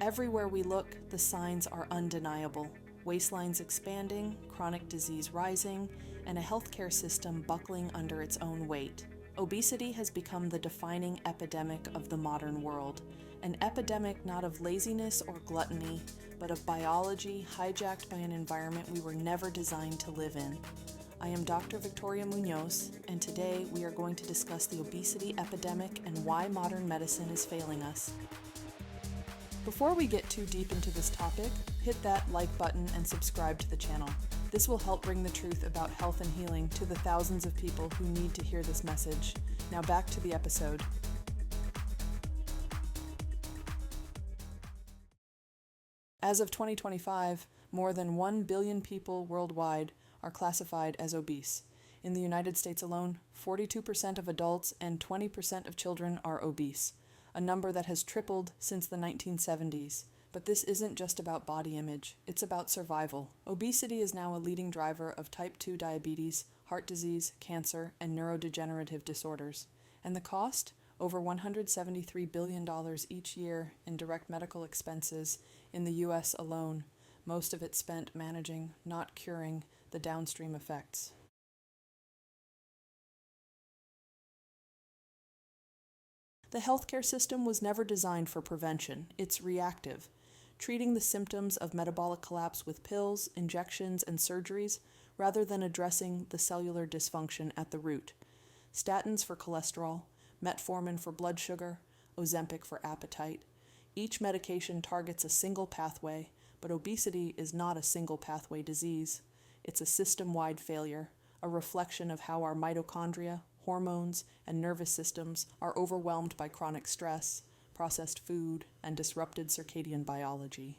Everywhere we look, the signs are undeniable. Waistlines expanding, chronic disease rising, and a healthcare system buckling under its own weight. Obesity has become the defining epidemic of the modern world. An epidemic not of laziness or gluttony, but of biology hijacked by an environment we were never designed to live in. I am Dr. Victoria Muñoz, and today we are going to discuss the obesity epidemic and why modern medicine is failing us. Before we get too deep into this topic, hit that like button and subscribe to the channel. This will help bring the truth about health and healing to the thousands of people who need to hear this message. Now back to the episode. As of 2025, more than 1 billion people worldwide are classified as obese. In the United States alone, 42% of adults and 20% of children are obese, a number that has tripled since the 1970s. But this isn't just about body image, it's about survival. Obesity is now a leading driver of type 2 diabetes, heart disease, cancer, and neurodegenerative disorders. And the cost? Over $173 billion each year in direct medical expenses in the U.S. alone, most of it spent managing, not curing, the downstream effects. The healthcare system was never designed for prevention, it's reactive, treating the symptoms of metabolic collapse with pills, injections, and surgeries, rather than addressing the cellular dysfunction at the root. Statins for cholesterol, metformin for blood sugar, Ozempic for appetite. Each medication targets a single pathway, but obesity is not a single pathway disease. It's a system-wide failure, a reflection of how our mitochondria, hormones, and nervous systems are overwhelmed by chronic stress, processed food, and disrupted circadian biology.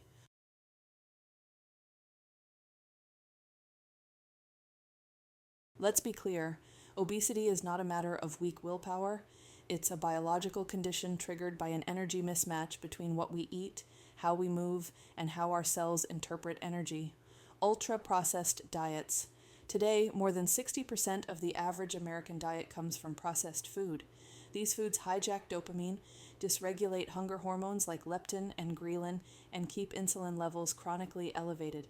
Let's be clear, obesity is not a matter of weak willpower. It's a biological condition triggered by an energy mismatch between what we eat, how we move, and how our cells interpret energy. Ultra-processed diets. Today, more than 60% of the average American diet comes from processed food. These foods hijack dopamine, dysregulate hunger hormones like leptin and ghrelin, and keep insulin levels chronically elevated.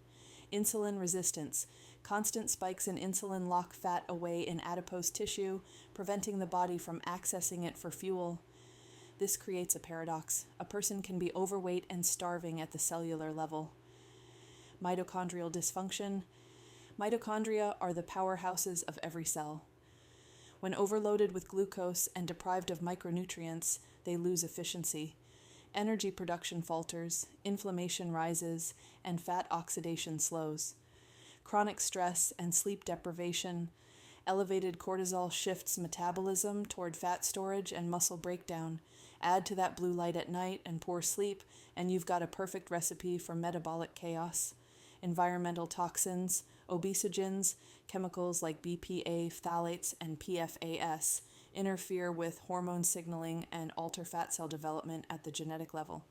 Insulin resistance. Constant spikes in insulin lock fat away in adipose tissue, preventing the body from accessing it for fuel. This creates a paradox. A person can be overweight and starving at the cellular level. Mitochondrial dysfunction. Mitochondria are the powerhouses of every cell. When overloaded with glucose and deprived of micronutrients, they lose efficiency. Energy production falters, inflammation rises, and fat oxidation slows. Chronic stress and sleep deprivation, elevated cortisol shifts metabolism toward fat storage and muscle breakdown. Add to that blue light at night and poor sleep, and you've got a perfect recipe for metabolic chaos. Environmental toxins, obesogens, chemicals like BPA, phthalates, and PFAS interfere with hormone signaling and alter fat cell development at the genetic level.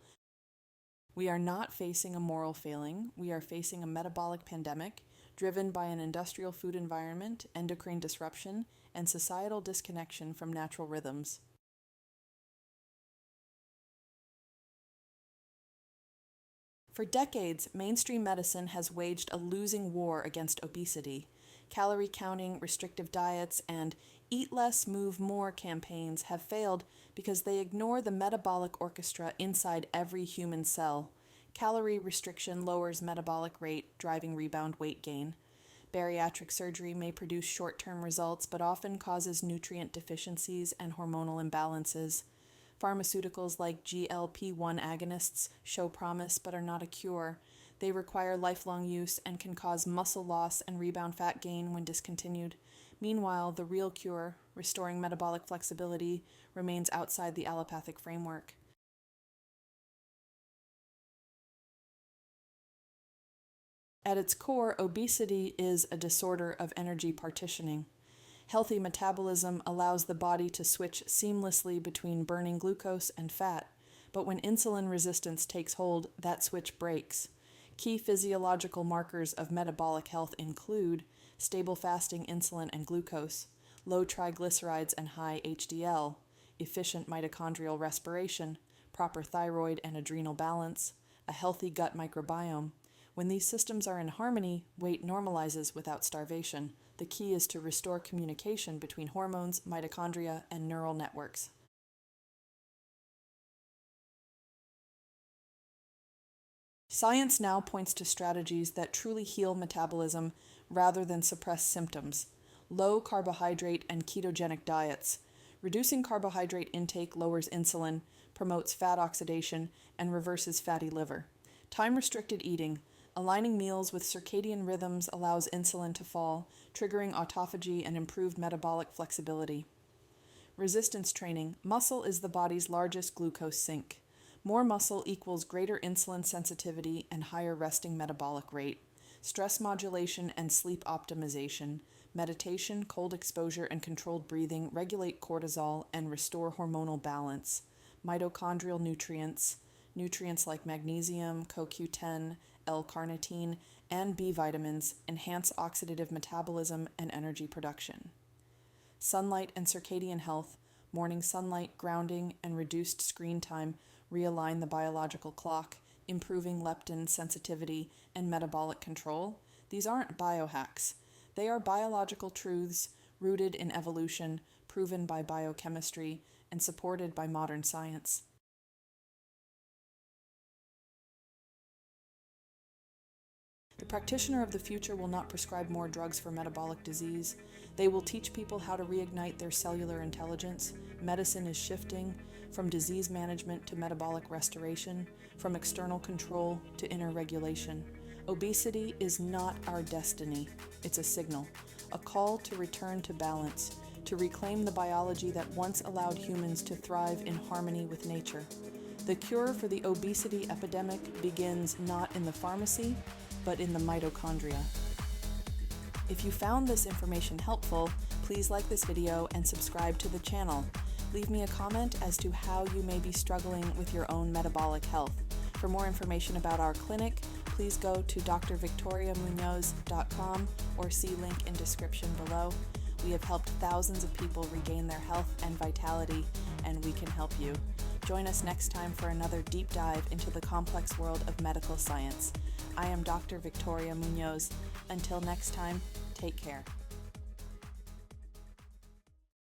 We are not facing a moral failing, we are facing a metabolic pandemic driven by an industrial food environment, endocrine disruption, and societal disconnection from natural rhythms. For decades, mainstream medicine has waged a losing war against obesity. Calorie counting, restrictive diets, and eat less, move more campaigns have failed because they ignore the metabolic orchestra inside every human cell. Calorie restriction lowers metabolic rate, driving rebound weight gain. Bariatric surgery may produce short-term results, but often causes nutrient deficiencies and hormonal imbalances. Pharmaceuticals like GLP-1 agonists show promise but are not a cure. They require lifelong use and can cause muscle loss and rebound fat gain when discontinued. Meanwhile, the real cure, restoring metabolic flexibility, remains outside the allopathic framework. At its core, obesity is a disorder of energy partitioning. Healthy metabolism allows the body to switch seamlessly between burning glucose and fat, but when insulin resistance takes hold, that switch breaks. Key physiological markers of metabolic health include stable fasting insulin and glucose, low triglycerides and high HDL, efficient mitochondrial respiration, proper thyroid and adrenal balance, a healthy gut microbiome. When these systems are in harmony, weight normalizes without starvation. The key is to restore communication between hormones, mitochondria, and neural networks. Science now points to strategies that truly heal metabolism rather than suppress symptoms. Low carbohydrate and ketogenic diets. Reducing carbohydrate intake lowers insulin, promotes fat oxidation, and reverses fatty liver. Time-restricted eating. Aligning meals with circadian rhythms allows insulin to fall, triggering autophagy and improved metabolic flexibility. Resistance training. Muscle is the body's largest glucose sink. More muscle equals greater insulin sensitivity and higher resting metabolic rate. Stress modulation and sleep optimization. Meditation, cold exposure, and controlled breathing regulate cortisol and restore hormonal balance. Mitochondrial nutrients. Nutrients like magnesium, CoQ10, L-carnitine, and B vitamins enhance oxidative metabolism and energy production. Sunlight and circadian health. Morning sunlight, grounding, and reduced screen time realign the biological clock, improving leptin sensitivity and metabolic control. These aren't biohacks. They are biological truths rooted in evolution, proven by biochemistry, and supported by modern science. The practitioner of the future will not prescribe more drugs for metabolic disease. They will teach people how to reignite their cellular intelligence. Medicine is shifting from disease management to metabolic restoration, from external control to inner regulation. Obesity is not our destiny. It's a signal, a call to return to balance, to reclaim the biology that once allowed humans to thrive in harmony with nature. The cure for the obesity epidemic begins not in the pharmacy, but in the mitochondria. If you found this information helpful, please like this video and subscribe to the channel. Leave me a comment as to how you may be struggling with your own metabolic health. For more information about our clinic, please go to drvictoriamunoz.com or see link in description below. We have helped thousands of people regain their health and vitality, and we can help you. Join us next time for another deep dive into the complex world of medical science. I am Dr. Victoria Muñoz. Until next time, take care.